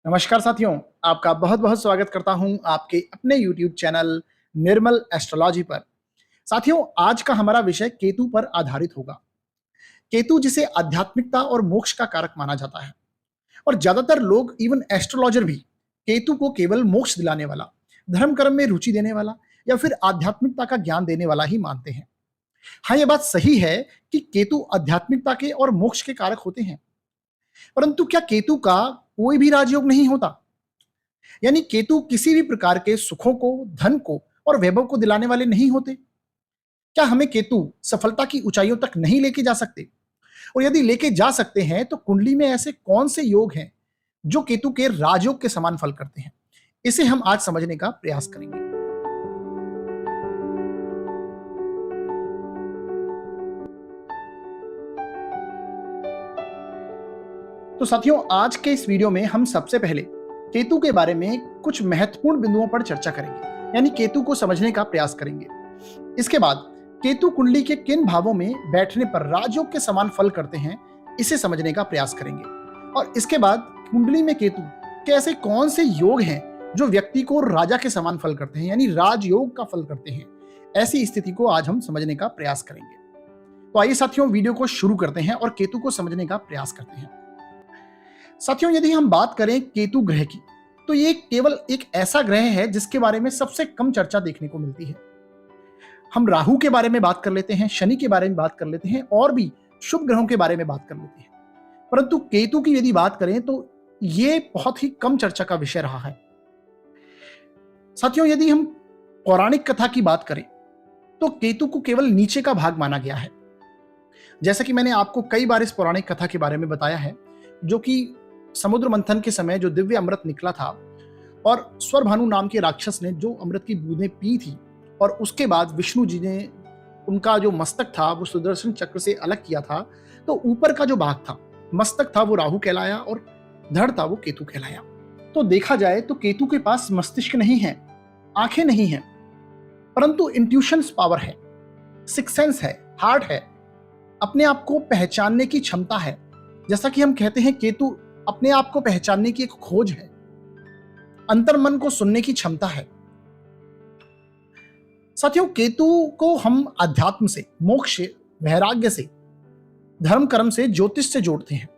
नमस्कार साथियों, आपका बहुत बहुत स्वागत करता हूं आपके अपने YouTube चैनल निर्मल एस्ट्रोलॉजी पर। साथियों, आज का हमारा विषय केतु पर आधारित होगा। केतु जिसे आध्यात्मिकता और मोक्ष का कारक माना जाता है और ज्यादातर लोग इवन एस्ट्रोलॉजर भी केतु को केवल मोक्ष दिलाने वाला, धर्म कर्म में रुचि देने वाला या फिर आध्यात्मिकता का ज्ञान देने वाला ही मानते हैं। हाँ, ये बात सही है कि केतु आध्यात्मिकता के और मोक्ष के कारक होते हैं, परंतु क्या केतु का कोई भी राजयोग नहीं होता? यानी केतु किसी भी प्रकार के सुखों को, धन को और वैभव को दिलाने वाले नहीं होते? क्या हमें केतु सफलता की ऊंचाइयों तक नहीं लेके जा सकते? और यदि लेके जा सकते हैं तो कुंडली में ऐसे कौन से योग हैं जो केतु के राजयोग के समान फल करते हैं? इसे हम आज समझने का प्रयास करेंगे। तो साथियों, आज के इस वीडियो में हम सबसे पहले केतु के बारे में कुछ महत्वपूर्ण बिंदुओं पर चर्चा करेंगे, यानी केतु को समझने का प्रयास करेंगे। इसके बाद केतु कुंडली के किन भावों में बैठने पर राजयोग के समान फल करते हैं, इसे समझने का प्रयास करेंगे। और इसके बाद कुंडली में केतु के ऐसे कौन से योग हैं जो व्यक्ति को राजा के समान फल करते हैं, यानी राजयोग का फल करते हैं। ऐसी स्थिति को आज हम समझने का प्रयास करेंगे। तो आइए साथियों, वीडियो को शुरू करते हैं और केतु को समझने का प्रयास करते हैं। साथियों, यदि हम बात करें केतु ग्रह की, तो ये केवल एक ऐसा ग्रह है जिसके बारे में सबसे कम चर्चा देखने को मिलती है। हम राहु के बारे में बात कर लेते हैं, शनि के बारे में बात कर लेते हैं और भी शुभ ग्रहों के बारे में बात कर लेते हैं, परंतु केतु की यदि बात करें तो ये बहुत ही कम चर्चा का विषय रहा है। साथियों, यदि हम पौराणिक कथा की बात करें तो केतु को केवल नीचे का भाग माना गया है। जैसा कि मैंने आपको कई बार इस पौराणिक कथा के बारे में बताया है, जो कि समुद्र मंथन के समय जो दिव्य अमृत निकला था और स्वरभानु नाम के राक्षस ने जो अमृत की बूंदें पी थी और उसके बाद विष्णु जी ने उनका जो मस्तक था वो सुदर्शन चक्र से अलग किया था, तो ऊपर का जो भाग था, मस्तक था, वो राहु कहलाया और धड़ था वो केतु कहलाया। तो देखा जाए तो केतु के पास मस्तिष्क नहीं है, आंखें नहीं है, परंतु इंट्यूशन पावर है, सिक्स सेंस है, हार्ट है, अपने आप को पहचानने की क्षमता है। जैसा कि हम कहते हैं, केतु अपने आप को पहचानने की एक खोज है, अंतर्मन को सुनने की क्षमता है। साथियों, केतु को हम अध्यात्म से, मोक्ष से, वैराग्य से, धर्म कर्म से, ज्योतिष से जोड़ते हैं,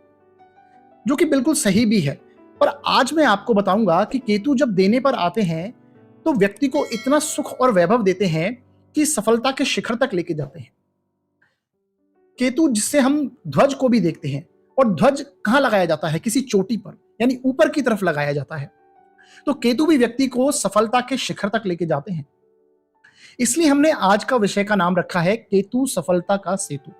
जो कि बिल्कुल सही भी है। पर आज मैं आपको बताऊंगा कि केतु जब देने पर आते हैं तो व्यक्ति को इतना सुख और वैभव देते हैं कि सफलता के शिखर तक लेके जाते हैं। केतु जिससे हम ध्वज को भी देखते हैं, और ध्वज कहां लगाया जाता है? किसी चोटी पर, यानी ऊपर की तरफ लगाया जाता है। तो केतु भी व्यक्ति को सफलता के शिखर तक लेके जाते हैं। इसलिए हमने आज का विषय का नाम रखा है केतु सफलता का सेतु।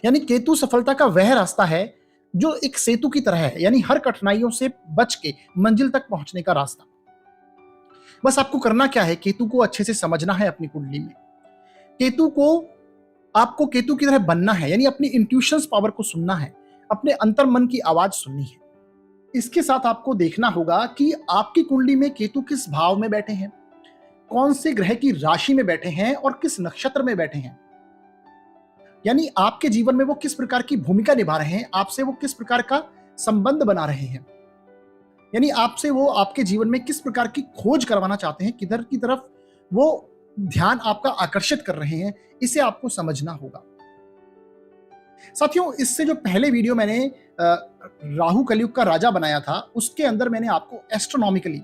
यानी केतु सफलता का वह रास्ता है जो एक सेतु की तरह है, यानी हर कठिनाइयों से बच के मंजिल तक पहुंचने का रास्ता। बस आपको करना क्या है? केतु को अच्छे से समझना है अपनी कुंडली में। आपको केतु की तरह बनना है, यानी अपनी इंट्यूशंस पावर को सुनना है, अपने अंतर्मन की आवाज सुननी है। इसके साथ आपको देखना होगा कि आपकी कुंडली में केतु किस भाव में बैठे हैं, कौन से ग्रह की राशि में बैठे हैं और किस नक्षत्र में बैठे हैं। यानी आपके जीवन में वो किस प्रकार की भूमिका निभा रहे हैं, आपसे वो किस प्रकार का संबंध बना रहे हैं, यानी आपसे वो आपके जीवन में किस प्रकार की खोज करवाना चाहते हैं, किधर की तरफ वो ध्यान आपका आकर्षित कर रहे हैं। इसे आपको समझना होगा। साथियों, इससे जो पहले वीडियो मैंने राहु कलयुग का राजा बनाया था, उसके अंदर मैंने आपको एस्ट्रोनॉमिकली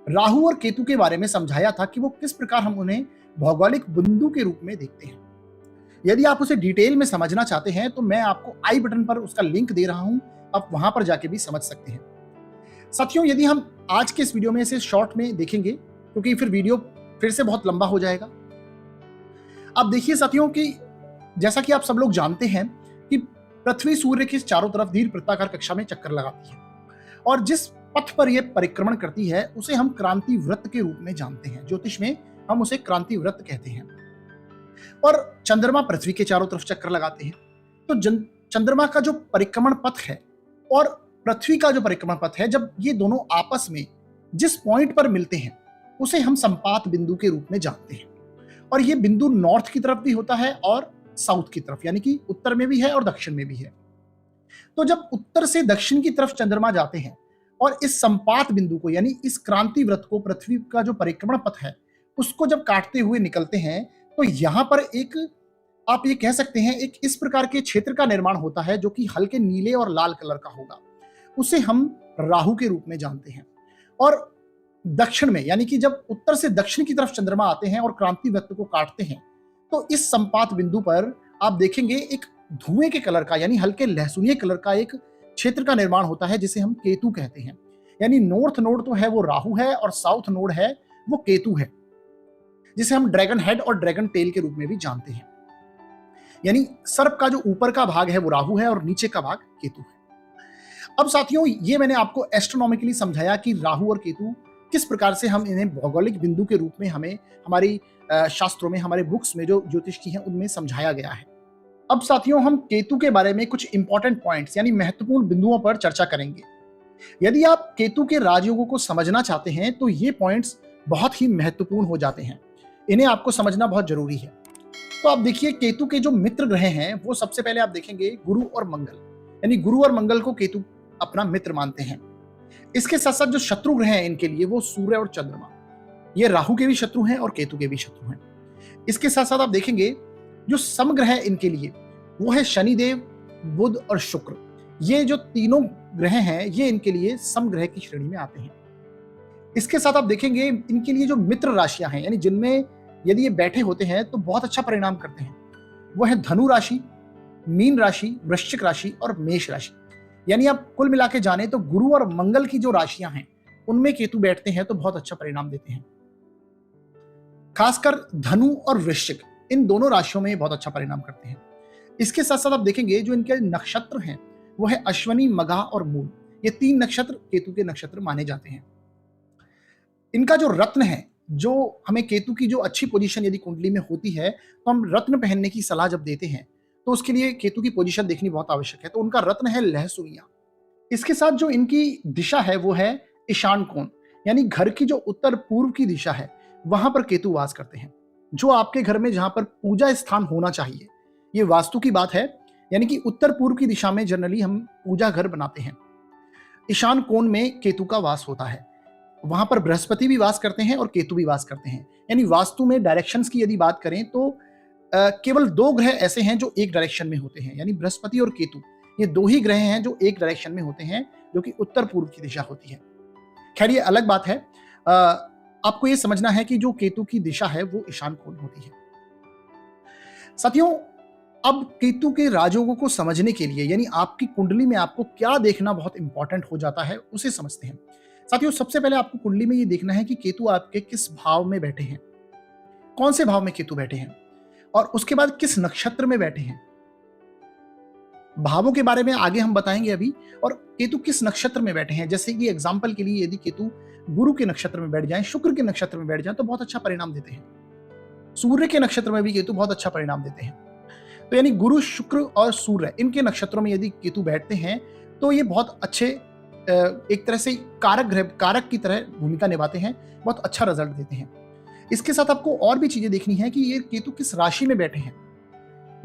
राहु और केतु के बारे में समझाया था कि वो किस प्रकार हम उन्हें भौगोलिक बिंदु के रूप में देखते हैं। यदि आप उसे डिटेल में समझना चाहते हैं तो मैं आपको आई बटन पर उसका लिंक दे रहा हूं, आप वहां पर जाके भी समझ सकते हैं। साथियों, यदि हम आज के इस वीडियो में इसे शॉर्ट में देखेंगे, क्योंकि फिर वीडियो फिर से बहुत लंबा हो जाएगा। अब देखिए साथियों, कि जैसा कि आप सब लोग जानते हैं कि पृथ्वी सूर्य के चारों तरफ दीर्घ वृत्ताकार कक्षा में चक्कर लगाती है, और जिस पथ पर यह परिक्रमण करती है उसे हम क्रांति वृत्त के रूप में जानते हैं। ज्योतिष में हम उसे क्रांति वृत्त कहते हैं। और चंद्रमा पृथ्वी के चारों तरफ चक्कर लगाते हैं। तो चंद्रमा का जो परिक्रमण पथ है और पृथ्वी का जो परिक्रमण पथ है, जब ये दोनों आपस में जिस पॉइंट पर मिलते हैं उसे हम संपात बिंदु के रूप में जानते हैं। और ये बिंदु नॉर्थ की तरफ भी होता है और साउथ की तरफ, यानी कि उत्तर में भी है और दक्षिण में भी है। तो जब उत्तर से दक्षिण की तरफ चंद्रमा जाते हैं और इस संपात बिंदु को यानी इस क्रांति वृत्त को, पृथ्वी का जो परिक्रमण पथ है उसको जब काटते हुए निकलते हैं तो यहां पर एक, आप ये कह सकते हैं, एक इस प्रकार के क्षेत्र का निर्माण होता है जो कि हल्के नीले और लाल कलर का होगा। उसे हम राहु के रूप में जानते हैं। और दक्षिण में, यानी कि जब उत्तर से दक्षिण की तरफ चंद्रमा आते हैं और क्रांति वृत्त को काटते हैं तो इस संपात बिंदु पर आप देखेंगे एक धुएं के कलर का, यानी हल्के लहसुनिये कलर का एक क्षेत्र का निर्माण होता है जिसे हम केतु कहते हैं। यानी नॉर्थ नोड तो है वो राहु है और साउथ नोड है वो केतु है, जिसे हम ड्रैगन हेड और ड्रैगन टेल के रूप में भी जानते हैं। यानी सर्प का जो ऊपर का भाग है वो राहु है और नीचे का भाग केतु है। अब साथियों, ये मैंने आपको एस्ट्रोनॉमिकली समझाया कि राहु और केतु किस प्रकार से हम इन्हें भौगोलिक बिंदु के रूप में हमें हमारी शास्त्रों में, हमारे बुक्स में जो ज्योतिष की हैं उनमें समझाया गया है। अब साथियों, हम केतु के बारे में कुछ इंपॉर्टेंट पॉइंट्स यानी महत्वपूर्ण बिंदुओं पर चर्चा करेंगे। यदि आप केतु के राजयोगों को समझना चाहते हैं तो ये पॉइंट्स बहुत ही महत्वपूर्ण हो जाते हैं, इन्हें आपको समझना बहुत जरूरी है। तो आप देखिए, केतु के जो मित्र ग्रह हैं वो सबसे पहले आप देखेंगे गुरु और मंगल, यानी गुरु और मंगल को केतु अपना मित्र मानते हैं। इसके साथ साथ जो शत्रु ग्रह हैं इनके लिए वो सूर्य और चंद्रमा, ये राहु के भी शत्रु हैं और केतु के भी शत्रु हैं। इसके साथ साथ आप देखेंगे जो समग्रह है इनके लिए वो है शनिदेव, बुध और शुक्र। ये जो तीनों ग्रह हैं ये इनके लिए समग्रह की श्रेणी में आते हैं। इसके साथ आप देखेंगे इनके लिए जो मित्र राशियां हैं, यानी जिनमें यदि ये बैठे होते हैं तो बहुत अच्छा परिणाम करते हैं, वो है धनु राशि, मीन राशि, वृश्चिक राशि और मेष राशि। यानी आप कुल मिला के जाने तो गुरु और मंगल की जो राशियां हैं उनमें केतु बैठते हैं तो बहुत अच्छा परिणाम देते हैं। खासकर धनु और वृश्चिक, इन दोनों राशियों में बहुत अच्छा परिणाम करते हैं। इसके साथ साथ आप देखेंगे जो इनके नक्षत्र हैं वो है अश्वनी, मघा और मूल। ये तीन नक्षत्र केतु के नक्षत्र माने जाते हैं। इनका जो रत्न है, जो हमें केतु की जो अच्छी पोजीशन यदि कुंडली में होती है तो हम रत्न पहनने की सलाह जब देते हैं तो उसके लिए केतु की पोजीशन देखनी बहुत आवश्यक है। तो उनका रत्न है लहसुनिया। इसके साथ जो इनकी दिशा है वो है ईशान कोण, यानी घर की जो उत्तर पूर्व की दिशा है वहां पर केतु वास करते हैं। जो आपके घर में जहां पर पूजा स्थान होना चाहिए, ये वास्तु की बात है, यानी कि उत्तर पूर्व की दिशा में जनरली हम पूजा घर बनाते हैं। ईशान कोण में केतु का वास होता है, वहां पर बृहस्पति भी वास करते हैं और केतु भी वास करते हैं। यानी वास्तु में डायरेक्शंस की यदि बात करें तो केवल दो ग्रह ऐसे हैं जो एक डायरेक्शन में होते हैं, यानी बृहस्पति और केतु, ये दो ही ग्रह हैं जो एक डायरेक्शन में होते हैं, जो कि उत्तर पूर्व की दिशा होती है। खैर ये अलग बात है, आपको ये समझना है कि जो केतु की दिशा है वो ईशान कोण होती है। साथियों, अब केतु के राजयोगों को समझने के लिए, यानी आपकी कुंडली में आपको क्या देखना बहुत इंपॉर्टेंट हो जाता है, उसे समझते हैं। साथियों, सबसे पहले आपको कुंडली में ये देखना है कि केतु आपके किस भाव में बैठे हैं, कौन से भाव में केतु बैठे हैं, और उसके बाद किस नक्षत्र में बैठे हैं। भावों के बारे में आगे हम बताएंगे अभी, और केतु किस नक्षत्र में बैठे हैं। जैसे कि एग्जाम्पल के लिए यदि केतु गुरु के नक्षत्र में बैठ जाएं, शुक्र के नक्षत्र में बैठ जाएं तो बहुत अच्छा परिणाम देते हैं। सूर्य के नक्षत्र में भी केतु बहुत अच्छा परिणाम देते हैं। तो यानी गुरु, शुक्र और सूर्य, इनके नक्षत्रों में यदि केतु बैठते हैं तो ये बहुत अच्छे, एक तरह से कारक की तरह भूमिका निभाते हैं, बहुत अच्छा रिजल्ट देते हैं। इसके साथ आपको और भी चीजें देखनी है कि ये केतु किस राशि में बैठे हैं।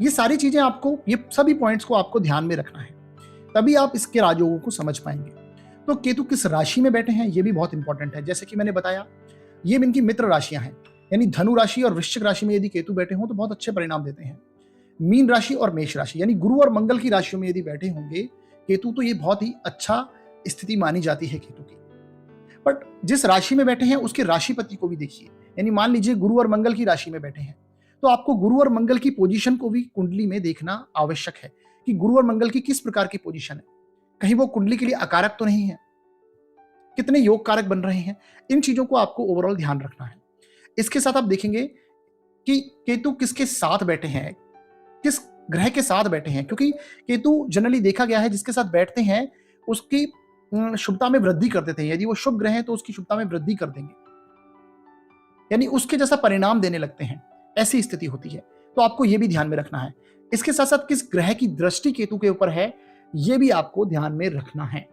ये सारी चीजें आपको, ये सभी पॉइंट्स को आपको ध्यान में रखना है, तभी आप इसके राजयोगों को समझ पाएंगे। तो केतु किस राशि में बैठे हैं ये भी बहुत इंपॉर्टेंट है। जैसे कि मैंने बताया, ये इनकी मित्र राशियां हैं, यानी धनु राशि और वृश्चिक राशि में यदि केतु बैठे हों तो बहुत अच्छे परिणाम देते हैं। मीन राशि और मेष राशि, यानी गुरु और मंगल की राशियों में यदि बैठे होंगे केतु तो ये बहुत ही अच्छा स्थिति मानी जाती है केतु की। बट जिस राशि में बैठे हैं उसके राशिपति को भी देखिए, यानी मान लीजिए गुरु और मंगल की राशि में बैठे हैं तो आपको गुरु और मंगल की पोजीशन को भी कुंडली में देखना आवश्यक है कि गुरु और मंगल की किस प्रकार की पोजीशन है, कहीं वो कुंडली के लिए अकारक तो नहीं है, कितने योग कारक बन रहे हैं, इन चीजों को आपको ओवरऑल ध्यान रखना है। इसके साथ आप देखेंगे कि केतु किसके साथ बैठे हैं, किस ग्रह के साथ बैठे हैं, क्योंकि केतु जनरली देखा गया है जिसके साथ बैठते हैं उसकी शुभता में वृद्धि कर देते हैं। यदि वो शुभ ग्रह है तो उसकी शुभता में वृद्धि कर देंगे, यानी उसके जैसा परिणाम देने लगते हैं, ऐसी स्थिति होती है। तो आपको यह भी ध्यान में रखना है। इसके साथ साथ किस ग्रह की दृष्टि केतु के ऊपर है यह भी आपको ध्यान में रखना है।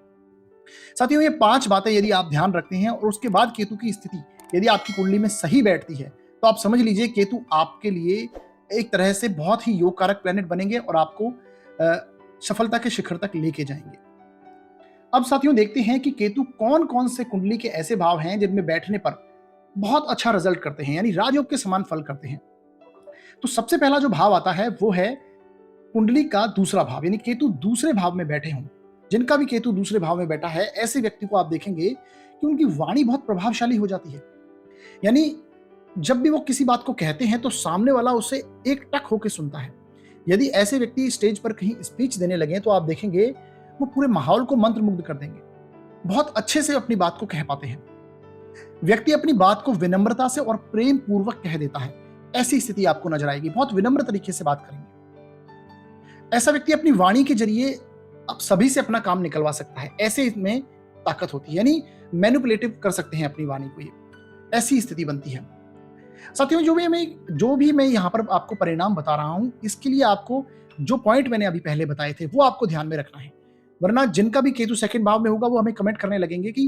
साथियों, ये 5 बातें यदि आप ध्यान रखते हैं और उसके बाद केतु की स्थिति यदि आपकी कुंडली में सही बैठती है तो आप समझ लीजिए केतु आपके लिए एक तरह से बहुत ही योग कारक प्लैनेट बनेंगे और आपको सफलता के शिखर तक लेके जाएंगे। अब साथियों देखते हैं कि केतु कौन कौन से कुंडली के ऐसे भाव हैं जिनमें बैठने पर बहुत अच्छा रिजल्ट करते हैं, यानी राजयोग के समान फल करते हैं। तो सबसे पहला जो भाव आता है वो है कुंडली का दूसरा भाव, यानी केतु दूसरे भाव में बैठे हों। जिनका भी केतु दूसरे भाव में बैठा है, ऐसे व्यक्ति को आप देखेंगे कि उनकी वाणी बहुत प्रभावशाली हो जाती है। यानी जब भी वो किसी बात को कहते हैं तो सामने वाला उसे एक टक होकर सुनता है। यदि ऐसे व्यक्ति स्टेज पर कहीं स्पीच देने लगे तो आप देखेंगे वो पूरे माहौल को मंत्रमुग्ध कर देंगे। बहुत अच्छे से अपनी बात को कह पाते हैं। व्यक्ति अपनी बात को विनम्रता से और प्रेम पूर्वक कह देता है। ऐसी स्थिति आपको नजर आएगी, बहुत विनम्र तरीके से बात करेंगे। ऐसा व्यक्ति अपनी वाणी के जरिए अब सभी से अपना काम निकलवा सकता है। ऐसे इसमें ताकत होती है, यानी मैनिपुलेटिव कर सकते हैं अपनी वाणी को, ये ऐसी स्थिति बनती है। साथियों जो भी मैं यहाँ पर आपको परिणाम बता रहा हूं, इसके लिए आपको जो पॉइंट मैंने अभी पहले बताए थे वो आपको ध्यान में रखना है। वरना जिनका भी केतु सेकंड भाव में होगा वो हमें कमेंट करने लगेंगे कि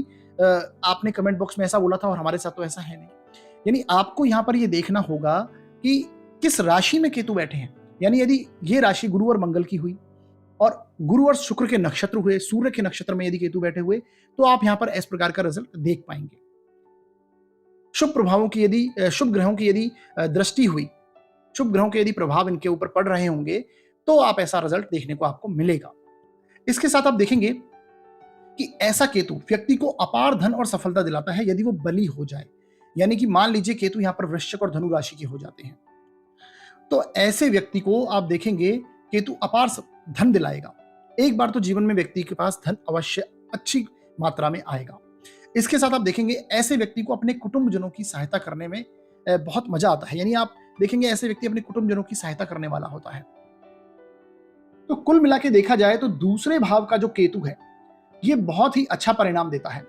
आपने कमेंट बॉक्स में ऐसा बोला था और हमारे साथ तो ऐसा है नहीं। यानी आपको यहाँ पर ये देखना होगा कि किस राशि में केतु बैठे हैं। यानी यदि ये राशि गुरु और मंगल की हुई और गुरु और शुक्र के नक्षत्र हुए, सूर्य के नक्षत्र में यदि केतु बैठे हुए, तो आप यहाँ पर इस प्रकार का रिजल्ट देख पाएंगे। शुभ प्रभावों की यदि शुभ ग्रहों की यदि दृष्टि हुई, शुभ ग्रहों के यदि प्रभाव इनके ऊपर पड़ रहे होंगे, तो आप ऐसा रिजल्ट देखने को आपको मिलेगा। इसके साथ आप देखेंगे कि ऐसा केतु व्यक्ति को अपार धन और सफलता दिलाता है यदि वो बली हो जाए। यानी कि मान लीजिए केतु यहाँ पर वृश्चिक और धनु राशि के हो जाते हैं, तो ऐसे व्यक्ति को आप देखेंगे केतु अपार धन दिलाएगा। एक बार तो जीवन में व्यक्ति के पास धन अवश्य अच्छी मात्रा में आएगा। इसके साथ आप देखेंगे ऐसे व्यक्ति को अपने कुटुंबजनों की सहायता करने में बहुत मजा आता है। यानी आप देखेंगे ऐसे व्यक्ति अपने कुटुंबजनों की सहायता करने वाला होता है। तो कुल मिला के देखा जाए तो दूसरे भाव का जो केतु है ये बहुत ही अच्छा परिणाम देता है।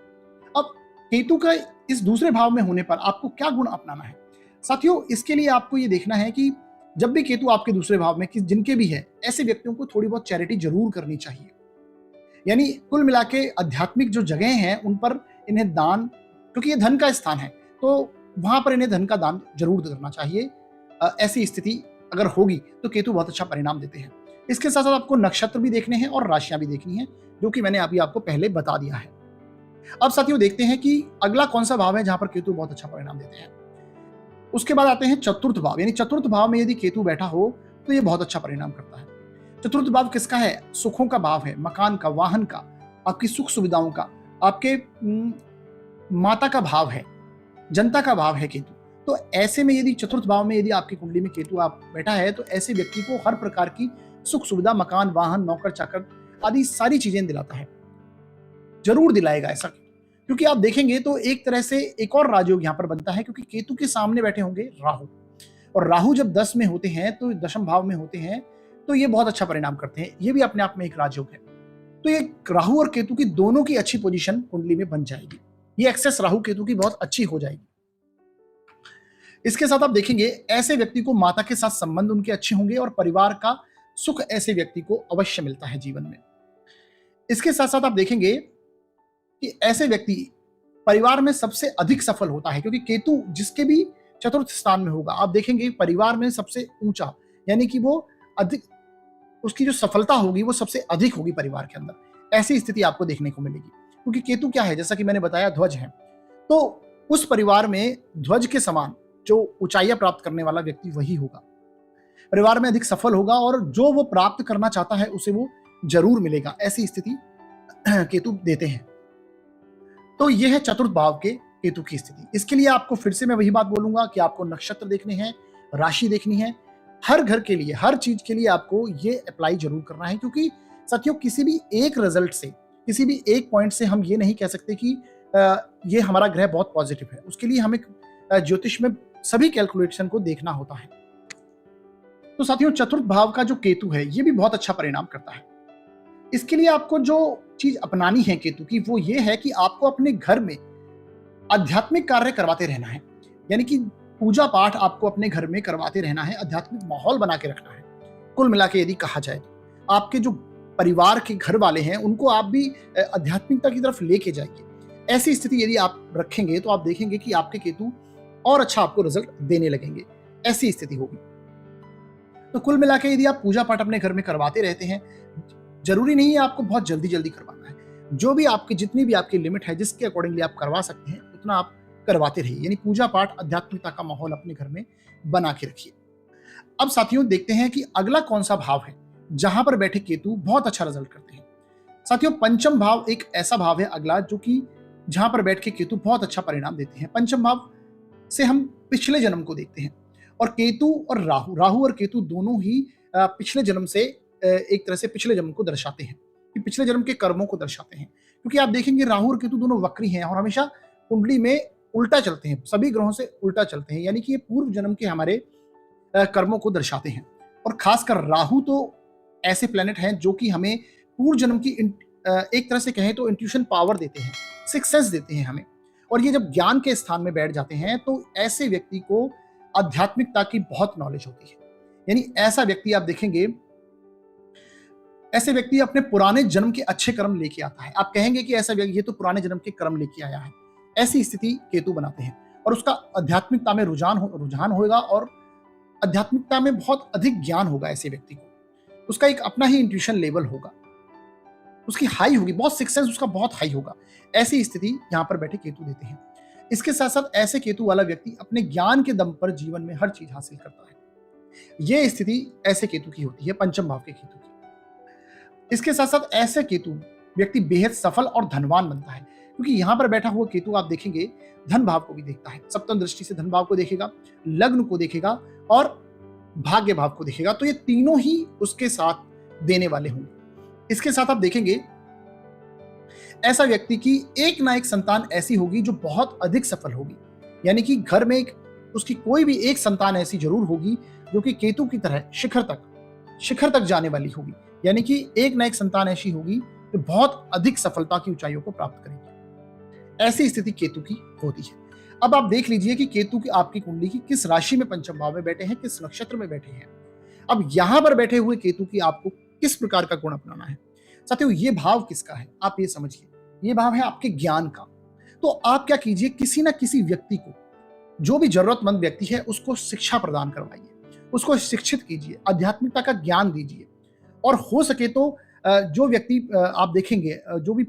अब केतु का इस दूसरे भाव में होने पर आपको क्या गुण अपनाना है साथियों, इसके लिए आपको ये देखना है कि जब भी केतु आपके दूसरे भाव में जिनके भी है, ऐसे व्यक्तियों को थोड़ी बहुत चैरिटी जरूर करनी चाहिए। यानी कुल मिला के आध्यात्मिक जो जगह हैं उन पर इन्हें दान, क्योंकि ये धन का स्थान है, तो वहां पर इन्हें धन का दान जरूर करना चाहिए। ऐसी स्थिति अगर होगी तो केतु बहुत अच्छा परिणाम देते हैं। इसके साथ साथ आपको नक्षत्र भी देखने हैं और राशियां भी देखनी है, जो कि मैंने अभी आपको पहले बता दिया है। अब साथियों देखते हैं कि अगला कौन सा भाव है जहां पर केतु बहुत अच्छा परिणाम देते हैं। उसके बाद आते हैं चतुर्थ भाव। यानी चतुर्थ भाव में यदि केतु बैठा हो तो ये बहुत अच्छा परिणाम करता है। चतुर्थ भाव किसका है? सुखों का भाव है, मकान का, वाहन का, आपकी सुख सुविधाओं का, आपके माता का भाव है, जनता का भाव है केतु। तो ऐसे में यदि चतुर्थ भाव में यदि आपकी कुंडली में केतु आप बैठा है तो ऐसे व्यक्ति को हर प्रकार की सुख सुविधा, मकान, वाहन, नौकर चाकर आदि सारी चीजें दिलाता है, जरूर दिलाएगा ऐसा। क्योंकि आप देखेंगे तो एक तरह से एक और राजयोग यहाँ पर बनता है, क्योंकि केतु के सामने बैठे होंगे राहु, और राहु जब 10 में होते हैं तो दशम भाव में होते हैं, तो ये बहुत अच्छा परिणाम करते हैं। ये भी अपने आप में एक राजयोग है। तो ये राहु और केतु की दोनों की अच्छी पोजीशन कुंडली में बन जाएगी। ये एक्सेस राहु केतु की बहुत अच्छी हो जाएगी। इसके साथ आप देखेंगे ऐसे व्यक्ति को माता के साथ संबंध उनके अच्छे होंगे और परिवार का सुख ऐसे व्यक्ति को अवश्य मिलता है जीवन में। इसके साथ साथ आप देखेंगे कि ऐसे व्यक्ति परिवार में सबसे अधिक सफल होता है, क्योंकि केतु जिसके भी चतुर्थ स्थान में होगा आप देखेंगे परिवार में सबसे ऊंचा, यानी कि वो अधिक, उसकी जो सफलता होगी वो सबसे अधिक होगी परिवार के अंदर। ऐसी स्थिति आपको देखने को मिलेगी, क्योंकि केतु क्या है, जैसा कि मैंने बताया, ध्वज है। तो उस परिवार में ध्वज के समान जो ऊंचाइयां प्राप्त करने वाला व्यक्ति वही होगा, परिवार में अधिक सफल होगा और जो वो प्राप्त करना चाहता है उसे वो जरूर मिलेगा। ऐसी स्थिति केतु देते हैं। तो यह है चतुर्थ भाव के केतु की स्थिति। इसके लिए आपको फिर से मैं वही बात बोलूंगा कि आपको नक्षत्र देखने हैं, राशि देखनी है। हर घर के लिए, हर चीज के लिए आपको ये अप्लाई जरूर करना है, क्योंकि साथियों किसी भी एक रिजल्ट से, किसी भी एक पॉइंट से हम ये नहीं कह सकते कि ये हमारा ग्रह बहुत पॉजिटिव है। उसके लिए हमें ज्योतिष में सभी कैलकुलेशन को देखना होता है। तो साथियों चतुर्थ भाव का जो केतु है ये भी बहुत अच्छा परिणाम करता है। इसके लिए आपको जो चीज अपनानी है केतु की, वो ये है कि आपको अपने घर में आध्यात्मिक कार्य करवाते रहना है। यानी कि पूजा पाठ आपको अपने घर में करवाते रहना है, आध्यात्मिक माहौल बना के रखना है। कुल मिला के यदि कहा जाए तो आपके जो परिवार के घर वाले हैं उनको आप भी आध्यात्मिकता की तरफ लेके जाइए। ऐसी स्थिति यदि आप रखेंगे तो आप देखेंगे कि आपके केतु और अच्छा आपको रिजल्ट देने लगेंगे। ऐसी स्थिति होगी। तो कुल मिला के यदि आप पूजा पाठ अपने घर में करवाते रहते हैं, जरूरी नहीं है आपको बहुत जल्दी जल्दी करवाना है, जो भी आपकी जितनी भी आपकी लिमिट है, जिसके अकॉर्डिंगली आप करवा सकते हैं उतना आप करवाते रहिए। यानी पूजा पाठ, आध्यात्मिकता का माहौल अपने घर में बना के रखिए। अब साथियों देखते हैं कि अगला कौन सा भाव है जहां पर बैठे केतु बहुत अच्छा रिजल्ट करते हैं। साथियों पंचम भाव एक ऐसा भाव है अगला जो कि जहां पर बैठ के केतु बहुत अच्छा परिणाम देते हैं। पंचम भाव से हम पिछले जन्म को देखते हैं, और केतु और राहु, राहु और केतु दोनों ही पिछले जन्म से एक तरह से पिछले जन्म को दर्शाते हैं, कि पिछले जन्म के कर्मों को दर्शाते हैं। क्योंकि आप देखेंगे राहु और केतु दोनों वक्री हैं और हमेशा कुंडली में उल्टा चलते हैं, सभी ग्रहों से उल्टा चलते हैं, यानी कि ये पूर्व जन्म के हमारे कर्मों को दर्शाते हैं। और खासकर राहु तो ऐसे प्लेनेट हैं जो कि हमें पूर्व जन्म की एक तरह से कहें तो इंट्यूशन पावर देते हैं, सिक्स सेंस देते हैं हमें। और ये जब ज्ञान के स्थान में बैठ जाते हैं तो ऐसे व्यक्ति को आध्यात्मिकता की बहुत नॉलेज होती है। यानी ऐसा व्यक्ति आप देखेंगे, ऐसे व्यक्ति अपने पुराने जन्म के अच्छे कर्म लेके आता है। आप कहेंगे कि ऐसा व्यक्ति ये तो पुराने जन्म के कर्म लेके आया है, ऐसी स्थिति केतु बनाते हैं। और उसका आध्यात्मिकता में रुझान होगा और आध्यात्मिकता में बहुत अधिक ज्ञान होगा ऐसे व्यक्ति को। उसका एक अपना ही इंट्यूशन लेवल होगा, उसकी हाई होगी, बहुत सिक्स सेंस उसका बहुत हाई होगा। ऐसी स्थिति यहां पर बैठे केतु देते हैं। इसके साथ साथ ऐसे केतु वाला व्यक्ति अपने ज्ञान के दम पर जीवन में हर चीज हासिल करता है। यह स्थिति ऐसे केतु की होती है, पंचम भाव के केतु की। इसके साथ साथ ऐसे केतु व्यक्ति बेहद सफल और धनवान बनता है, क्योंकि यहां पर बैठा हुआ केतु आप देखेंगे धन भाव को भी देखता है, सप्तम दृष्टि से धन भाव को देखेगा, लग्न को देखेगा और भाग्य भाव को देखेगा। तो ये तीनों ही उसके साथ देने वाले होंगे। इसके साथ आप देखेंगे ऐसा व्यक्ति की एक ना एक संतान ऐसी होगी जो बहुत अधिक सफल होगी। यानी कि घर में उसकी कोई भी एक संतान ऐसी जरूर होगी जो कि केतु की तरह शिखर तक जाने वाली होगी। यानी कि एक ना एक संतान ऐसी होगी जो बहुत अधिक सफलता की ऊंचाइयों को प्राप्त करेगी। ऐसी स्थिति केतु की होती है। अब आप देख लीजिए कि केतु की आपकी कुंडली की किस राशि में पंचम भाव में बैठे हैं, किस नक्षत्र में बैठे हैं। अब यहां पर बैठे हुए केतु की आपको किस प्रकार का गुण अपनाना है। साथियों ये भाव किसका है आप ये समझिए, ये भाव है आपके ज्ञान का। तो आप क्या कीजिए, किसी ना किसी व्यक्ति को, जो भी जरूरतमंद व्यक्ति है उसको शिक्षा प्रदान करवाइए, उसको शिक्षित कीजिए, आध्यात्मिकता का ज्ञान दीजिए। और हो सके तो जो व्यक्ति आप देखेंगे जो भी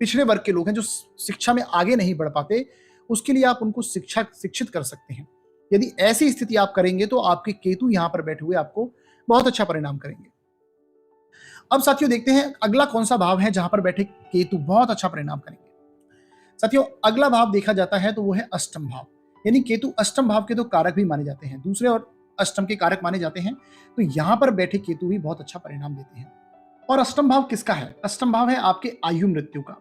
पिछड़े वर्ग के लोग हैं जो शिक्षा में आगे नहीं बढ़ पाते, उसके लिए आप उनको शिक्षित कर सकते हैं। यदि ऐसी स्थिति आप करेंगे तो आपके केतु यहां पर बैठे हुए आपको बहुत अच्छा परिणाम करेंगे। अब साथियों देखते हैं अगला कौन सा भाव है जहां पर बैठे केतु बहुत अच्छा परिणाम करेंगे। साथियों अगला भाव देखा जाता है तो वो है अष्टम भाव। यानी केतु अष्टम भाव के तो कारक भी माने जाते हैं, दूसरे और अष्टम के कारक माने जाते हैं। तो यहां पर बैठे केतु भी बहुत अच्छा परिणाम देते हैं। और अष्टम भाव किसका है? अष्टम भाव है आपके आयु मृत्यु का,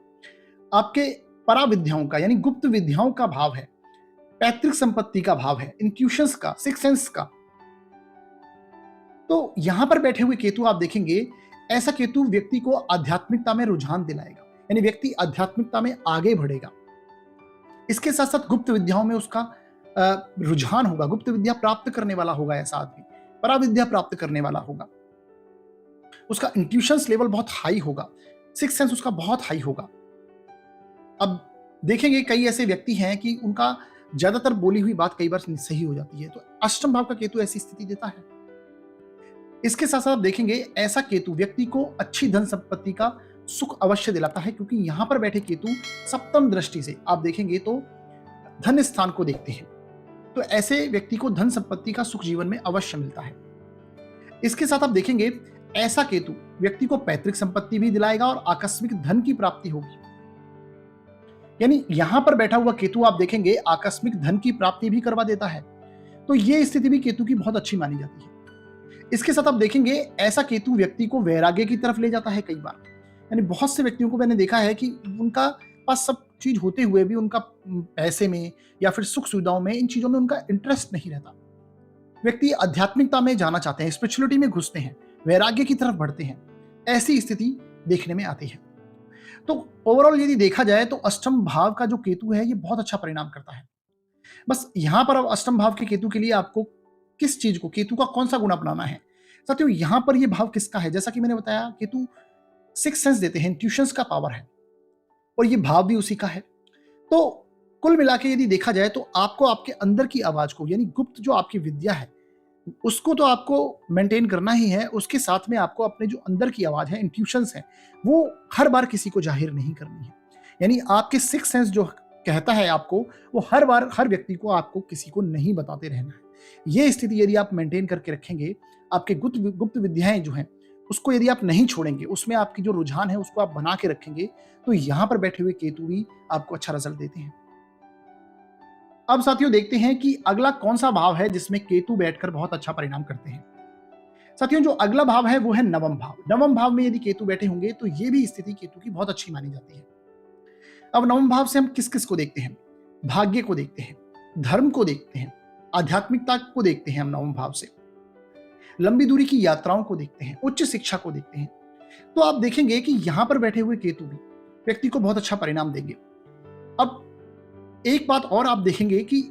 आपके पराविद्याओं का, यानी गुप्त विद्याओं का भाव है, पैतृक संपत्ति का भाव है, इंट्यूशंस का, सिक्स सेंस का। तो यहां पर बैठे हुए केतु आप देखेंगे, ऐसा केतु व्यक्ति को आध्यात्मिकता में रुझान दिलाएगा, यानी व्यक्ति आध्यात्मिकता में आगे बढ़ेगा। इसके साथ साथ गुप्त विद्याओं में उसका रुझान होगा, गुप्त विद्या प्राप्त करने वाला होगा ऐसा आदमी, पराविद्या प्राप्त करने वाला होगा। उसका इंट्यूशंस लेवल बहुत हाई होगा, सिक्स सेंस उसका बहुत हाई होगा। अब देखेंगे कई ऐसे व्यक्ति हैं कि उनका ज्यादातर बोली हुई बात कई बार सही हो जाती है। तो अष्टम भाव का केतु ऐसी स्थिति देता है। इसके साथ साथ देखेंगे ऐसा केतु व्यक्ति को अच्छी धन संपत्ति का सुख अवश्य दिलाता है, क्योंकि यहां पर बैठे केतु सप्तम दृष्टि से आप देखेंगे तो धन स्थान को देखते हैं। तो ऐसे व्यक्ति को धन संपत्ति का सुख जीवन में अवश्य मिलता है। इसके साथ आप देखेंगे ऐसा केतु व्यक्ति को पैतृक संपत्ति भी दिलाएगा और आकस्मिक धन की प्राप्ति होगी। यानी यहां पर बैठा हुआ केतु आप देखेंगे आकस्मिक धन की प्राप्ति भी करवा देता है। तो यह स्थिति भी केतु की बहुत अच्छी मानी जाती है। इसके साथ आप देखेंगे ऐसा केतु व्यक्ति को वैराग्य की तरफ ले जाता है कई बार। यानी बहुत से व्यक्तियों को मैंने देखा है कि उनका पास सब चीज होते हुए भी उनका पैसे में या फिर सुख सुविधाओं में, इन चीजों में उनका इंटरेस्ट नहीं रहता। व्यक्ति आध्यात्मिकता में जाना चाहते हैं, स्पिरिचुअलिटी में घुसते हैं, वैराग्य की तरफ बढ़ते हैं। ऐसी स्थिति देखने में आती है। तो ओवरऑल यदि देखा जाए तो अष्टम भाव का जो केतु है ये बहुत अच्छा परिणाम करता है। बस यहां पर अब अष्टम भाव के केतु के लिए आपको किस चीज को, केतु का कौन सा गुण अपनाना है। साथियों यहां पर ये भाव किसका है? जैसा कि मैंने बताया केतु सिक्स सेंस देते हैं, इंट्यूशंस का पावर है, और ये भाव भी उसी का है। तो कुल मिला के यदि देखा जाए तो आपको आपके अंदर की आवाज को, यानी गुप्त जो आपकी विद्या है, उसको तो आपको मेंटेन करना ही है, उसके साथ में आपको अपने जो अंदर की आवाज़ है, इंट्यूशंस हैं, वो हर बार किसी को ज़ाहिर नहीं करनी है। यानी आपके सिक्स्थ सेंस जो कहता है आपको, वो हर बार हर व्यक्ति को आपको किसी को नहीं बताते रहना है। ये स्थिति यदि आप मेंटेन करके रखेंगे, आपके गुप्त गुप्त विद्याएँ जो हैं, उसको यदि आप नहीं छोड़ेंगे, उसमें आपकी जो रुझान है उसको आप बना के रखेंगे, तो यहाँ पर बैठे हुए केतु भी आपको अच्छा रिज़ल्ट देते हैं। अब साथियों देखते हैं कि अगला कौन-सा भाव है जिसमें केतु बैठकर बहुत अच्छा परिणाम करते हैं। साथियों जो अगला भाव है वो है नवम भाव। नवम भाव में यदि केतु बैठे होंगे तो ये भी स्थिति केतु की बहुत अच्छी मानी जाती है। अब नवम भाव से हम किस-किस को देखते हैं? भाग्य को देखते हैं, धर्म को देखते हैं, आध्यात्मिकता को देखते हैं हम नवम भाव से। लंबी दूरी की यात्राओं को देखते हैं, उच्च शिक्षा को देखते हैं। तो आप देखेंगे कि यहाँ पर बैठे हुए केतु भी व्यक्ति को बहुत अच्छा परिणाम देंगे। अब एक बात और आप देखेंगे कि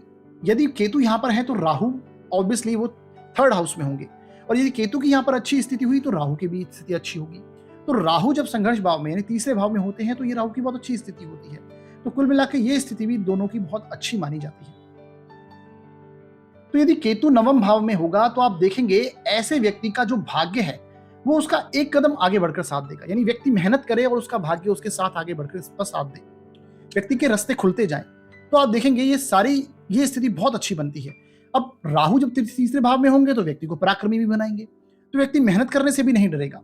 यदि केतु यहाँ पर है तो राहु ऑब्वियसली वो थर्ड हाउस में होंगे, और यदि केतु की यहाँ पर अच्छी स्थिति हुई तो राहु की भी स्थिति अच्छी होगी। तो राहु जब संघर्ष भाव में यानी तीसरे भाव में होते हैं तो ये राहु की बहुत अच्छी स्थिति होती है। तो कुल मिलाकर ये स्थिति भी दोनों की बहुत अच्छी मानी जाती है। तो यदि केतु नवम भाव में होगा तो आप देखेंगे ऐसे व्यक्ति का जो भाग्य है वो उसका एक कदम आगे बढ़कर साथ देगा। यानी व्यक्ति मेहनत करे और उसका भाग्य उसके साथ आगे बढ़कर इसका साथ दे, व्यक्ति के रास्ते खुलते जाएं, तो आप देखेंगे ये स्थिति बहुत अच्छी बनती है। अब राहु जब तीसरे भाव में होंगे तो व्यक्ति को पराक्रमी भी बनाएंगे, तो व्यक्ति मेहनत करने से भी नहीं डरेगा।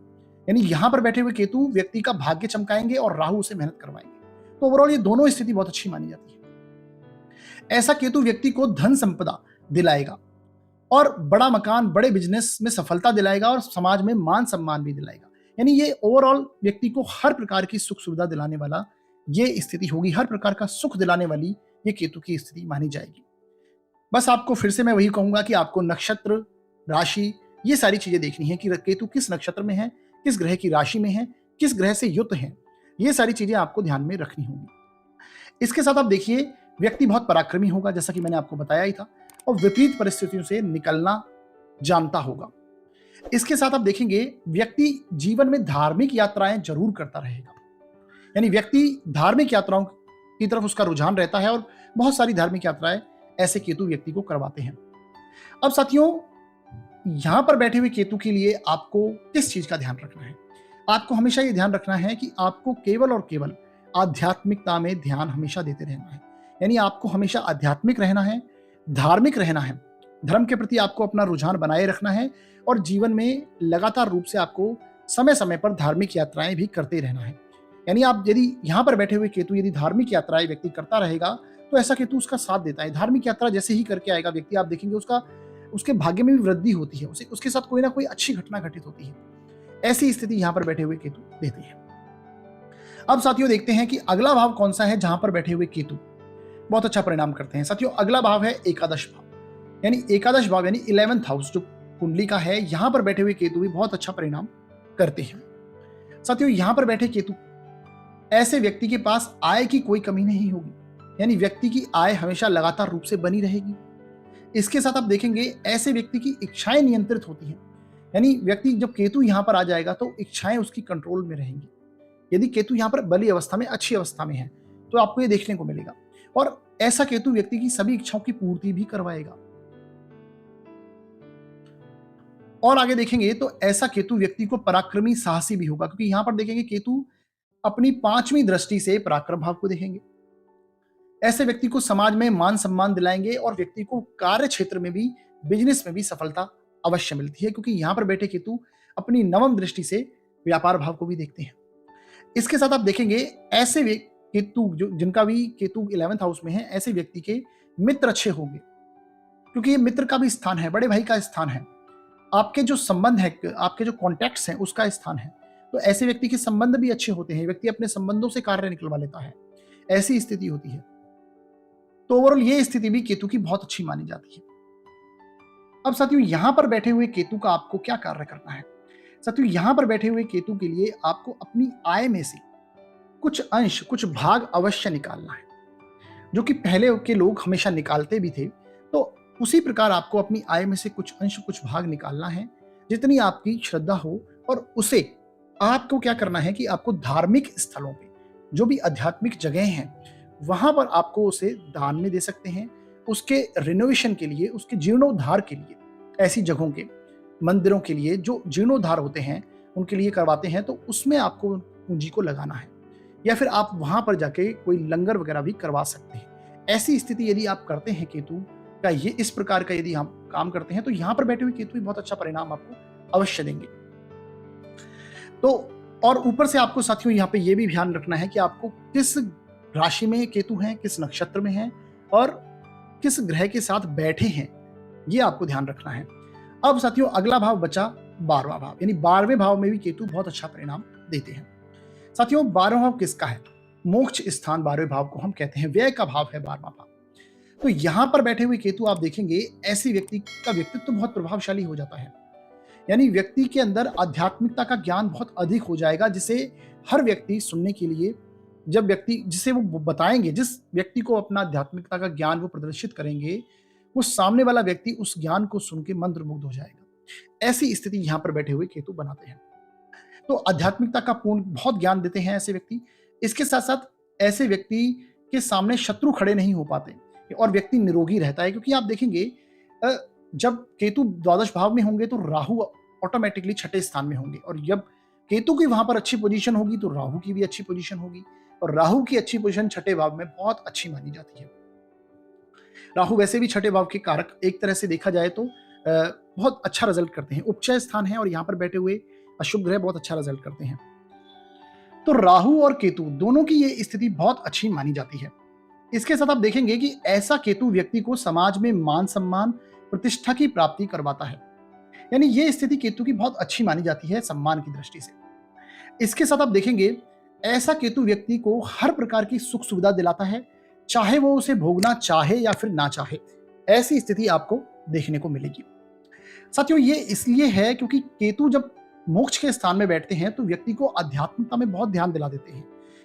यानी यहां पर बैठे हुए केतु व्यक्ति का भाग्य चमकाएंगे और राहु उसे मेहनत करवाएंगे। तो ओवरऑल ये दोनों स्थिति बहुत अच्छी मानी जाती है। ऐसा केतु व्यक्ति को धन संपदा दिलाएगा और बड़ा मकान, बड़े बिजनेस में सफलता दिलाएगा और समाज में मान सम्मान भी दिलाएगा। यानी ये ओवरऑल व्यक्ति को हर प्रकार की सुख सुविधा दिलाने वाला ये स्थिति होगी, हर प्रकार का सुख दिलाने वाली ये केतु की स्थिति मानी जाएगी। बस आपको फिर से मैं वही कहूंगा कि आपको नक्षत्र, राशि, ये सारी चीजें देखनी है कि केतु किस नक्षत्र में है, किस ग्रह की राशि में है, किस ग्रह से युक्त है, ये सारी चीजें आपको ध्यान में रखनी होंगी। इसके साथ आप देखिए व्यक्ति बहुत पराक्रमी होगा, जैसा कि मैंने आपको बताया ही था, और विपरीत परिस्थितियों से निकलना जानता होगा। इसके साथ आप देखेंगे व्यक्ति जीवन में धार्मिक यात्राएं जरूर करता रहेगा। यानी व्यक्ति धार्मिक यात्राओं की तरफ उसका रुझान रहता है और बहुत सारी धार्मिक यात्राएं ऐसे केतु व्यक्ति को करवाते हैं। अब साथियों यहां पर बैठे हुए केतु के लिए आपको किस चीज का ध्यान रखना है? आपको हमेशा ये ध्यान रखना है कि आपको केवल और केवल आध्यात्मिकता में ध्यान हमेशा देते रहना है। यानी आपको हमेशा आध्यात्मिक रहना है, धार्मिक रहना है, धर्म के प्रति आपको अपना रुझान बनाए रखना है और जीवन में लगातार रूप से आपको समय समय पर धार्मिक यात्राएं भी करते रहना है। यानी आप यदि यहाँ पर बैठे हुए केतु यदि धार्मिक यात्राएं व्यक्ति करता रहेगा तो ऐसा केतु उसका साथ देता है। धार्मिक यात्रा जैसे ही करके आएगा व्यक्ति, आप देखेंगे उसके भाग्य में भी वृद्धि होती है, उसके साथ कोई ना कोई अच्छी घटना घटित होती है। ऐसी स्थिति यहाँ पर बैठे हुए केतु देते हैं। अब साथियों देखते हैं कि अगला भाव कौन सा है जहां पर बैठे हुए केतु बहुत अच्छा परिणाम करते हैं। साथियों अगला भाव है एकादश भाव, यानी एकादश भाव यानी 11th हाउस जो कुंडली का है, यहां पर बैठे हुए केतु भी बहुत अच्छा परिणाम करते हैं। साथियों यहां पर बैठे केतु ऐसे व्यक्ति के पास आय की कोई कमी नहीं होगी, यानी व्यक्ति की आय हमेशा लगातार रूप से बनी रहेगी। इसके साथ आप देखेंगे ऐसे व्यक्ति की इच्छाएं नियंत्रित होती हैं। यानी व्यक्ति जब केतु यहां पर आ जाएगा तो इच्छाएं उसकी कंट्रोल में रहेंगी। यदि केतु यहां पर बली अवस्था में, अच्छी अवस्था में है, तो आपको ये देखने को मिलेगा। और ऐसा केतु व्यक्ति की सभी इच्छाओं की पूर्ति भी करवाएगा। और आगे देखेंगे तो ऐसा केतु व्यक्ति को पराक्रमी, साहसी भी होगा, क्योंकि यहां पर देखेंगे केतु अपनी 5वीं दृष्टि से पराक्रम भाव को देखेंगे। ऐसे व्यक्ति को समाज में मान सम्मान दिलाएंगे और व्यक्ति को कार्य क्षेत्र में भी, बिजनेस में भी सफलता अवश्य मिलती है, क्योंकि यहां पर बैठे केतु अपनी 9वीं दृष्टि से व्यापार भाव को भी देखते हैं। इसके साथ आप देखेंगे ऐसे केतु जिनका भी केतु 11th हाउस में है, ऐसे व्यक्ति के मित्र अच्छे होंगे, क्योंकि ये मित्र का भी स्थान है, बड़े भाई का स्थान है, आपके जो संबंध है, आपके जो कॉन्टैक्ट्स हैं उसका स्थान है। तो ऐसे व्यक्ति के संबंध भी अच्छे होते हैं, व्यक्ति अपने संबंधों से कार्य निकलवा लेता है, ऐसी स्थिति होती है। तो ओवरऑल ये स्थिति भी केतु की बहुत अच्छी मानी जाती है। अब साथियों यहां पर बैठे हुए केतु का आपको क्या कार्य करना है? साथियों यहां पर बैठे हुए केतु के लिए आपको अपनी आय में से कुछ अंश, कुछ भाग अवश्य निकालना है, जो कि पहले के लोग हमेशा निकालते भी थे। तो उसी प्रकार आपको अपनी आय में से कुछ अंश, कुछ भाग निकालना है, जितनी आपकी श्रद्धा हो, और उसे आपको क्या करना है कि आपको धार्मिक स्थलों पे, जो भी आध्यात्मिक जगह हैं, वहां पर आपको उसे दान में दे सकते हैं, उसके रिनोवेशन के लिए, उसके जीर्णोद्धार के लिए। ऐसी जगहों के मंदिरों के लिए जो जीर्णोद्धार होते हैं उनके लिए करवाते हैं, तो उसमें आपको पूंजी को लगाना है, या फिर आप वहां पर जाके कोई लंगर वगैरह भी करवा सकते हैं। ऐसी स्थिति यदि आप करते हैं केतु का, ये इस प्रकार का यदि हम काम करते हैं, तो यहाँ पर बैठे हुए केतु भी बहुत अच्छा परिणाम आपको अवश्य देंगे। तो और ऊपर से आपको साथियों यहाँ पे ये भी ध्यान रखना है कि आपको किस राशि में केतु हैं, किस नक्षत्र में हैं और किस ग्रह के साथ बैठे हैं, ये आपको ध्यान रखना है। अब साथियों अगला भाव बचा 12वां भाव, यानी 12वें भाव में भी केतु बहुत अच्छा परिणाम देते हैं। साथियों 12वां भाव किसका है? मोक्ष स्थान 12वें भाव को हम कहते हैं, व्यय का भाव है 12वां भाव। तो यहां पर बैठे हुए केतु आप देखेंगे ऐसे व्यक्ति का व्यक्तित्व बहुत प्रभावशाली हो जाता है, यानी व्यक्ति के अंदर आध्यात्मिकता का ज्ञान बहुत अधिक हो जाएगा, जिसे हर व्यक्ति सुनने के लिए, जब व्यक्ति जिसे वो बताएंगे, जिस व्यक्ति को अपना आध्यात्मिकता का ज्ञान वो प्रदर्शित करेंगे, वो सामने वाला व्यक्ति उस ज्ञान को सुन के मंत्रमुग्ध हो जाएगा। ऐसी स्थिति यहां पर बैठे हुए केतु बनाते हैं। तो आध्यात्मिकता का पूर्ण बहुत ज्ञान देते हैं ऐसे व्यक्ति। इसके साथ साथ ऐसे व्यक्ति के सामने शत्रु खड़े नहीं हो पाते और व्यक्ति निरोगी रहता है, क्योंकि आप देखेंगे जब केतु द्वादश भाव में होंगे तो राहु ऑटोमेटिकली छठे स्थान में होंगे, और जब केतु की वहां पर अच्छी पोजीशन होगी तो राहु की भी अच्छी पोजीशन होगी, और राहु की अच्छी पोजीशन छठे भाव में बहुत अच्छी मानी जाती है। राहु वैसे भी छठे भाव के कारक, एक तरह से देखा जाए तो बहुत अच्छा रिजल्ट करते हैं, उपचय स्थान है और यहाँ पर बैठे हुए अशुभ ग्रह बहुत अच्छा रिजल्ट करते हैं। तो राहु और केतु दोनों की ये स्थिति बहुत अच्छी मानी जाती है। इसके साथ आप देखेंगे कि ऐसा केतु व्यक्ति को समाज में मान सम्मान प्रतिष्ठा की प्राप्ति करवाता है, यानी ये स्थिति केतु की बहुत अच्छी मानी जाती है सम्मान की दृष्टि से। इसके साथ आप देखेंगे ऐसा केतु व्यक्ति को हर प्रकार की सुख सुविधा दिलाता है, चाहे वो उसे भोगना चाहे या फिर ना चाहे, ऐसी स्थिति आपको देखने को मिलेगी। साथियों ये इसलिए है क्योंकि केतु जब मोक्ष के स्थान में बैठते हैं तो व्यक्ति को आध्यात्मिकता में बहुत ध्यान दिला देते हैं।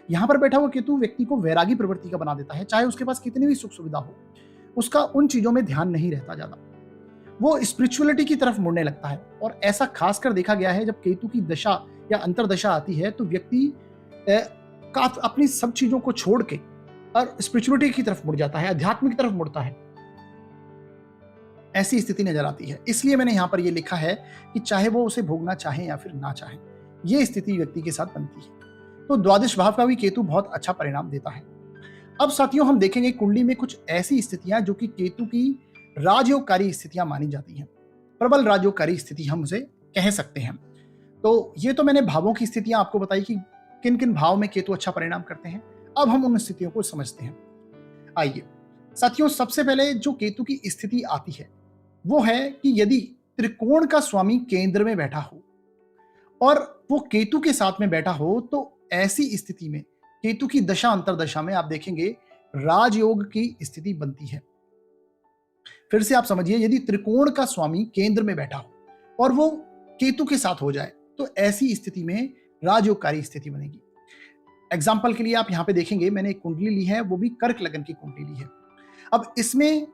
यहां पर बैठा हुआ केतु व्यक्ति को वैरागी प्रवृत्ति का बना देता है, चाहे उसके पास कितनी भी सुख सुविधा हो, उसका उन चीजों में ध्यान नहीं रहता ज्यादा, वो स्पिरिचुअलिटी की तरफ मुड़ने लगता है। और ऐसा खासकर देखा गया है जब केतु की दशा या अंतरदशा आती है तो व्यक्ति अपनी सब चीजों को छोड़ के और स्पिरिचुअलिटी की तरफ मुड़ जाता है, आध्यात्मिक तरफ मुड़ता है, ऐसी स्थिति नजर आती है। इसलिए मैंने यहां पर यह लिखा है कि चाहे वो उसे भोगना चाहे या फिर ना चाहे, ये स्थिति व्यक्ति के साथ बनती है। तो द्वादश भाव का भी केतु बहुत अच्छा परिणाम देता है। अब साथियों हम देखेंगे कुंडली में कुछ ऐसी स्थितियां जो कि केतु की राजयोगकारी स्थितियां मानी जाती हैं, प्रबल राजयोगकारी स्थिति हम उसे कह सकते हैं। तो ये तो मैंने भावों की स्थितियां आपको बताई कि किन किन भाव में केतु अच्छा परिणाम करते हैं। अब हम उन स्थितियों को समझते हैं। आइए साथियों, सबसे पहले जो केतु की स्थिति आती है वो है कि यदि त्रिकोण का स्वामी केंद्र में बैठा हो और वो केतु के साथ में बैठा हो, तो ऐसी स्थिति में केतु की दशा अंतरदशा में आप देखेंगे राजयोग की स्थिति बनती है। फिर से आप समझिए, यदि त्रिकोण का स्वामी केंद्र में बैठा हो और वो केतु के साथ हो जाए तो ऐसी स्थिति में राजयोगकारी स्थिति बनेगी। एग्जाम्पल के लिए आप यहां पे देखेंगे, मैंने एक कुंडली ली है, वो भी कर्क लगन की कुंडली ली है। अब इसमें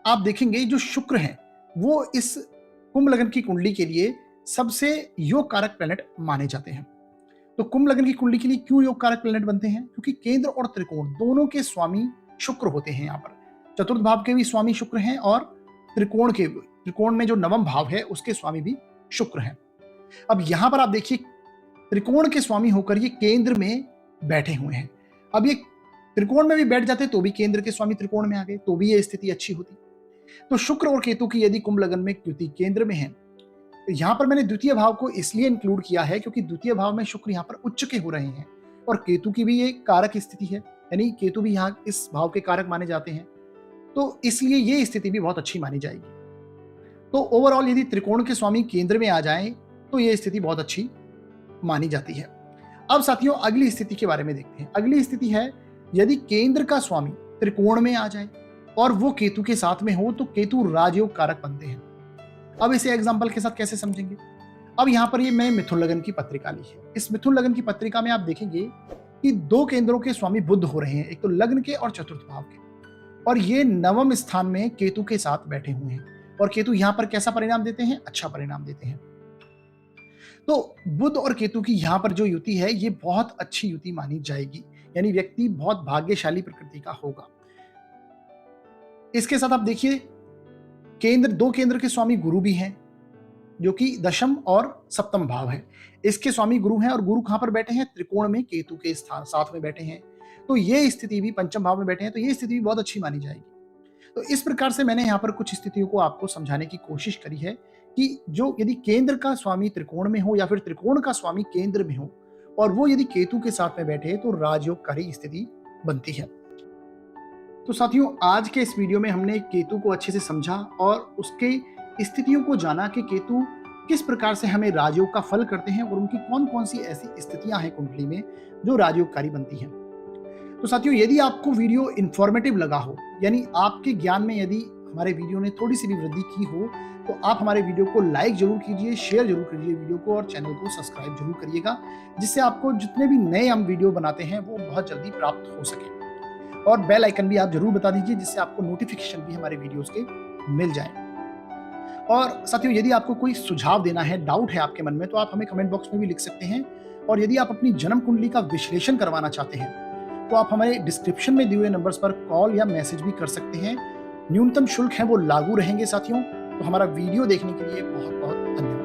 आप देखेंगे जो शुक्र है वो इस कुंभ लगन की कुंडली के लिए सबसे योग कारक प्लैनेट माने जाते हैं। तो कुंभ लगन की कुंडली के लिए क्यों योग कारक प्लैनेट बनते हैं? क्योंकि केंद्र और त्रिकोण दोनों के स्वामी शुक्र होते हैं। यहाँ पर चतुर्थ भाव के भी स्वामी शुक्र हैं और त्रिकोण में जो नवम भाव है उसके स्वामी भी शुक्र हैं। अब यहां पर आप देखिए त्रिकोण के स्वामी होकर ये केंद्र में बैठे हुए हैं। अब ये त्रिकोण में भी बैठ जाते तो भी केंद्र के स्वामी त्रिकोण में आ गए तो भी ये स्थिति अच्छी होती। तो शुक्र और केतु की यदि कुंभ लगन में युति केंद्र में है, तो यहां पर मैंने द्वितीय भाव को इसलिए इंक्लूड किया है क्योंकि द्वितीय भाव में शुक्र यहां पर उच्च के हो रहे हैं और केतु की भी एक कारक स्थिति है, यानी केतु भी यहाँ इस भाव के कारक माने जाते हैं, तो इसलिए ये स्थिति भी बहुत अच्छी मानी जाएगी। तो ओवरऑल यदि त्रिकोण के स्वामी केंद्र में आ जाएं तो ये स्थिति बहुत अच्छी मानी जाती है। अब साथियों अगली स्थिति के बारे में देखते हैं। अगली स्थिति है यदि केंद्र का स्वामी त्रिकोण में आ जाए और वो केतु के साथ में हो तो केतु राजयोग कारक बनते हैं। अब इसे एग्जांपल के साथ कैसे समझेंगे? अब यहां पर ये मैं मिथुन लगन की पत्रिका ली है। इस मिथुन लगन की पत्रिका में आप देखेंगे कि दो केंद्रों के स्वामी बुध हो रहे हैं, एक तो लग्न के और चतुर्थ भाव के, और ये नवम स्थान में केतु के साथ बैठे हुए हैं। और केतु यहां पर कैसा परिणाम देते हैं? अच्छा परिणाम देते हैं। तो बुध और केतु की यहां पर जो युति है ये बहुत अच्छी युति मानी जाएगी, यानी व्यक्ति बहुत भाग्यशाली प्रकृति का होगा। इसके साथ आप देखिए दो केंद्र के स्वामी गुरु भी हैं, जो कि दशम और सप्तम भाव है। इसके स्वामी गुरु हैं और गुरु कहां पर बैठे हैं? त्रिकोण में केतु के स्थान साथ में बैठे हैं। तो ये स्थिति भी पंचम भाव में बैठे हैं, तो ये स्थिति भी बहुत अच्छी मानी जाएगी। तो इस प्रकार से मैंने यहाँ पर कुछ स्थितियों को आपको समझाने की कोशिश करी है कि जो यदि केंद्र का स्वामी त्रिकोण में हो या फिर त्रिकोण का स्वामी केंद्र में हो और वो यदि केतु के साथ में बैठे तो राजयोगकारी स्थिति बनती है। तो साथियों, आज के इस वीडियो में हमने केतु को अच्छे से समझा और उसके स्थितियों को जाना कि केतु किस प्रकार से हमें राजयोग का फल करते हैं और उनकी कौन कौन सी ऐसी स्थितियां हैं कुंडली में जो राजयोगकारी बनती हैं। तो साथियों, यदि आपको वीडियो इंफॉर्मेटिव लगा हो, यानी आपके ज्ञान में यदि हमारे वीडियो ने थोड़ी सी भी वृद्धि की हो, तो आप हमारे वीडियो को लाइक जरूर कीजिए, शेयर जरूर कीजिए वीडियो को और चैनल को सब्सक्राइब जरूर करिएगा, जिससे आपको जितने भी नए हम वीडियो बनाते हैं वो बहुत जल्दी प्राप्त हो सके। और बेल आइकन भी आप जरूर बता दीजिए, जिससे आपको नोटिफिकेशन भी हमारे वीडियोस के मिल जाए। और साथियों, यदि आपको कोई सुझाव देना है, डाउट है आपके मन में, तो आप हमें कमेंट बॉक्स में भी लिख सकते हैं। और यदि आप अपनी जन्म कुंडली का विश्लेषण करवाना चाहते हैं तो आप हमारे डिस्क्रिप्शन में दिए हुए नंबर्स पर कॉल या मैसेज भी कर सकते हैं। न्यूनतम शुल्क है वो लागू रहेंगे साथियों। तो हमारा वीडियो देखने के लिए बहुत बहुत धन्यवाद।